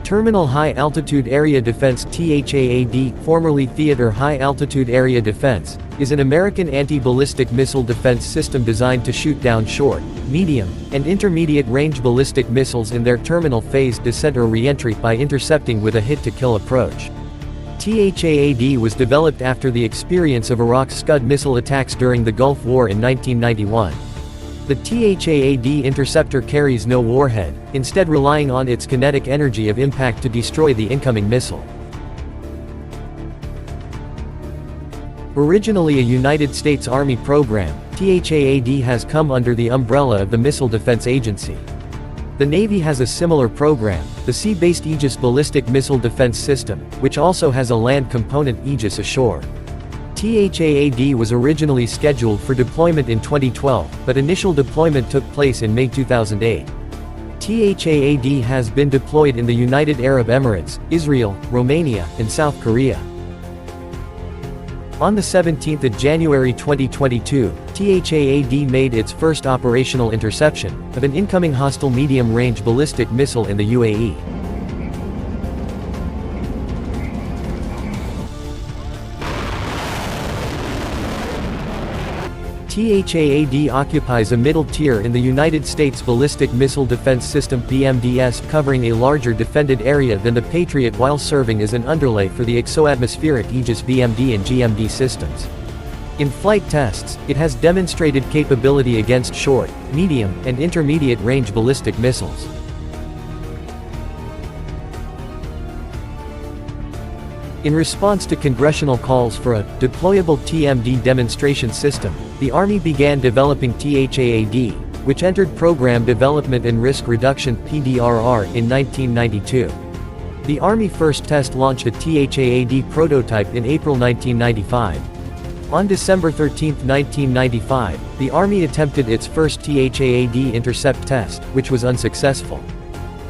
Terminal High Altitude Area Defense (THAAD), formerly Theater High Altitude Area Defense, is an American anti-ballistic missile defense system designed to shoot down short, medium, and intermediate-range ballistic missiles in their terminal phase descent or re-entry by intercepting with a hit-to-kill approach. THAAD was developed after the experience of Iraq's Scud missile attacks during the Gulf War in 1991. The THAAD interceptor carries no warhead, instead relying on its kinetic energy of impact to destroy the incoming missile. Originally a United States Army program, THAAD has come under the umbrella of the Missile Defense Agency. The Navy has a similar program, the sea-based Aegis Ballistic Missile Defense System, which also has a land component Aegis Ashore. THAAD was originally scheduled for deployment in 2012, but initial deployment took place in May 2008. THAAD has been deployed in the United Arab Emirates, Israel, Romania, and South Korea. On the 17th of January 2022, THAAD made its first operational interception of an incoming hostile medium-range ballistic missile in the UAE. THAAD occupies a middle tier in the United States Ballistic Missile Defense System (BMDS), covering a larger defended area than the Patriot while serving as an underlay for the exoatmospheric Aegis BMD and GMD systems. In flight tests, it has demonstrated capability against short, medium, and intermediate-range ballistic missiles. In response to congressional calls for a deployable TMD demonstration system, the Army began developing THAAD, which entered Program Development and Risk Reduction (PDRR) in 1992. The Army first test launched a THAAD prototype in April 1995. On December 13, 1995, the Army attempted its first THAAD intercept test, which was unsuccessful.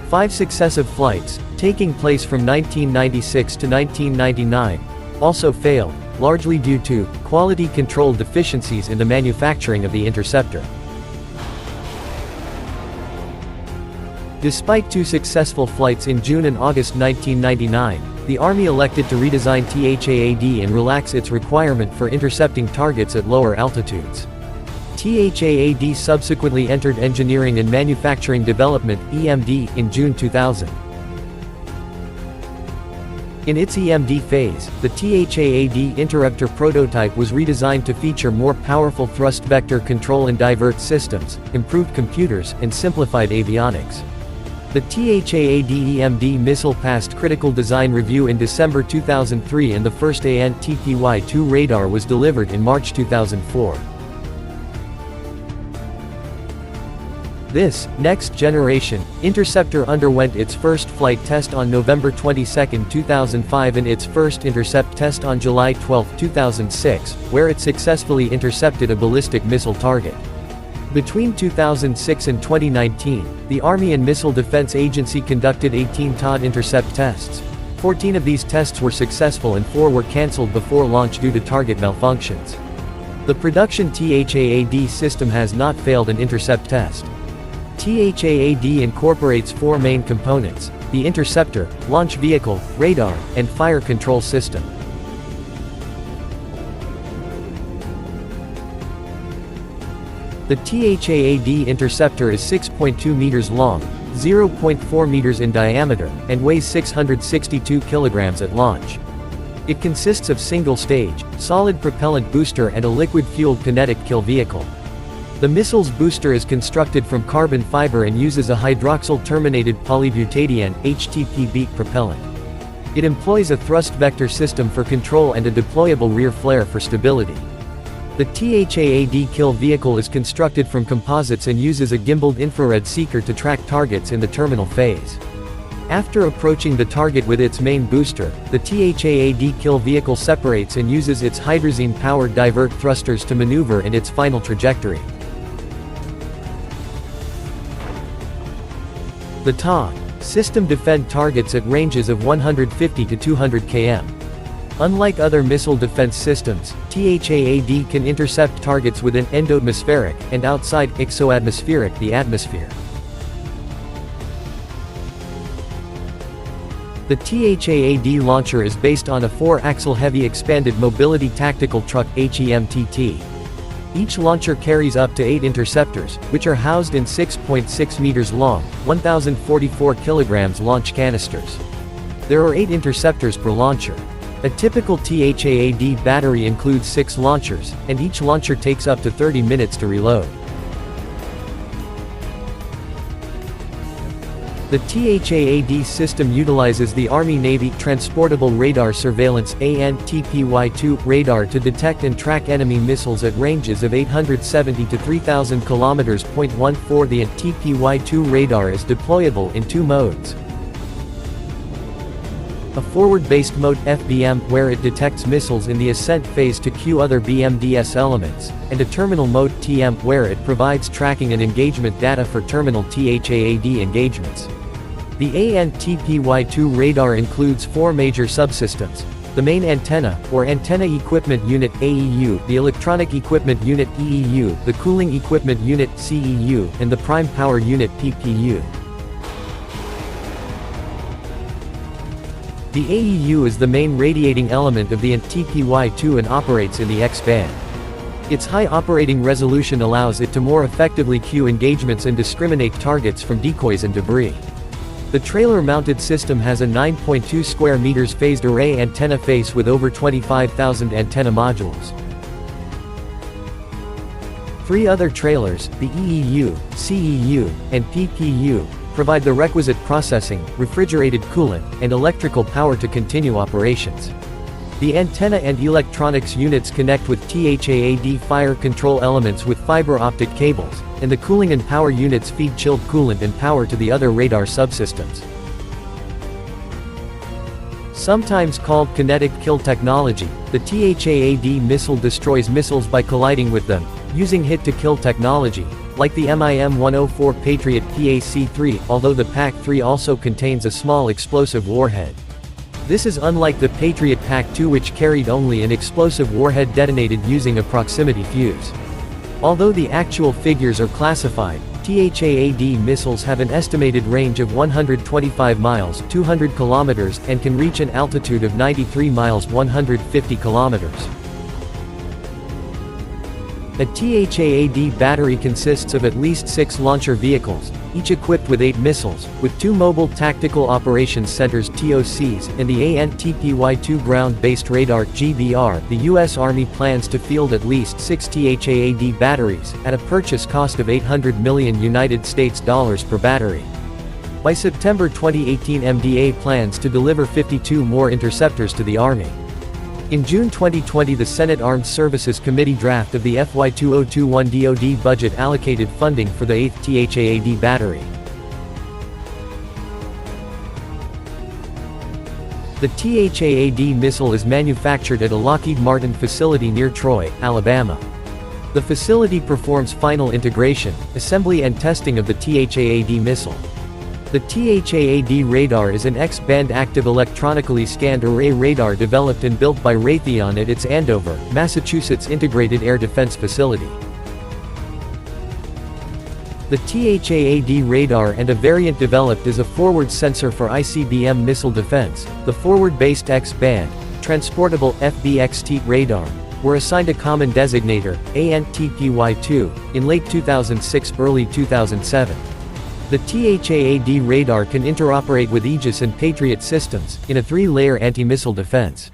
5 successive flights, taking place from 1996 to 1999, also failed, largely due to quality control deficiencies in the manufacturing of the interceptor. Despite 2 successful flights in June and August 1999, the Army elected to redesign THAAD and relax its requirement for intercepting targets at lower altitudes. THAAD subsequently entered Engineering and Manufacturing Development (EMD) in June 2000. In its EMD phase, the THAAD interrupter prototype was redesigned to feature more powerful thrust vector control and divert systems, improved computers, and simplified avionics. The THAAD EMD missile passed critical design review in December 2003 and the first AN/TPY-2 radar was delivered in March 2004. This next-generation interceptor underwent its first flight test on November 22, 2005 and its first intercept test on July 12, 2006, where it successfully intercepted a ballistic missile target. Between 2006 and 2019, the Army and Missile Defense Agency conducted 18 THAAD intercept tests. 14 of these tests were successful and 4 were cancelled before launch due to target malfunctions. The production THAAD system has not failed an intercept test. THAAD incorporates 4 main components: the interceptor, launch vehicle, radar, and fire control system. The THAAD interceptor is 6.2 meters long, 0.4 meters in diameter, and weighs 662 kilograms at launch. It consists of single-stage, solid propellant booster and a liquid-fueled kinetic kill vehicle. The missile's booster is constructed from carbon fiber and uses a hydroxyl-terminated polybutadiene (HTP) beak propellant. It employs a thrust vector system for control and a deployable rear flare for stability. The THAAD kill vehicle is constructed from composites and uses a gimbaled infrared seeker to track targets in the terminal phase. After approaching the target with its main booster, the THAAD kill vehicle separates and uses its hydrazine-powered divert thrusters to maneuver in its final trajectory. The THAAD system defend targets at ranges of 150 to 200 km. Unlike other missile defense systems, THAAD can intercept targets within endoatmospheric and outside exoatmospheric the atmosphere. The THAAD launcher is based on a 4-axle heavy expanded mobility tactical truck HEMTT. Each launcher carries up to 8 interceptors, which are housed in 6.6 meters long, 1,044 kilograms launch canisters. There are 8 interceptors per launcher. A typical THAAD battery includes 6 launchers, and each launcher takes up to 30 minutes to reload. The THAAD system utilizes the Army-Navy Transportable Radar Surveillance (TPY-2) radar to detect and track enemy missiles at ranges of 870 to 3,000 km. 14 The TPY-2 radar is deployable in 2 modes. A forward-based mode FBM, where it detects missiles in the ascent phase to cue other BMDS elements, and a terminal mode TM, where it provides tracking and engagement data for terminal THAAD engagements. The TPY-2 radar includes 4 major subsystems: the main antenna, or Antenna Equipment Unit AEU, the Electronic Equipment Unit EEU, the Cooling Equipment Unit CEU, and the Prime Power Unit PPU. The AEU is the main radiating element of the TPY-2 and operates in the X-band. Its high operating resolution allows it to more effectively cue engagements and discriminate targets from decoys and debris. The trailer-mounted system has a 9.2 square meters phased array antenna face with over 25,000 antenna modules. 3 other trailers, the EEU, CEU, and PPU, provide the requisite processing, refrigerated coolant, and electrical power to continue operations. The antenna and electronics units connect with THAAD fire control elements with fiber optic cables, and the cooling and power units feed chilled coolant and power to the other radar subsystems. Sometimes called kinetic kill technology, the THAAD missile destroys missiles by colliding with them, using hit-to-kill technology, like the MIM-104 Patriot PAC-3, although the PAC-3 also contains a small explosive warhead. This is unlike the Patriot PAC-2, which carried only an explosive warhead detonated using a proximity fuse. Although the actual figures are classified, THAAD missiles have an estimated range of 125 miles (200 kilometers) and can reach an altitude of 93 miles (150 kilometers). A THAAD battery consists of at least 6 launcher vehicles, each equipped with 8 missiles, with 2 Mobile Tactical Operations Centers (TOCs), and the TPY-2 ground-based radar (GBR). The U.S. Army plans to field at least 6 THAAD batteries, at a purchase cost of $800 million per battery. By September 2018, MDA plans to deliver 52 more interceptors to the Army. In June 2020, the Senate Armed Services Committee draft of the FY 2021 DoD budget allocated funding for the 8th THAAD battery. The THAAD missile is manufactured at a Lockheed Martin facility near Troy, Alabama. The facility performs final integration, assembly and testing of the THAAD missile. The THAAD radar is an X-band active electronically scanned array radar developed and built by Raytheon at its Andover, Massachusetts Integrated Air Defense Facility. The THAAD radar and a variant developed as a forward sensor for ICBM missile defense, the forward-based X-band, transportable FBXT radar, were assigned a common designator, TPY-2, in late 2006–early 2007. The THAAD radar can interoperate with Aegis and Patriot systems, in a 3-layer anti-missile defense.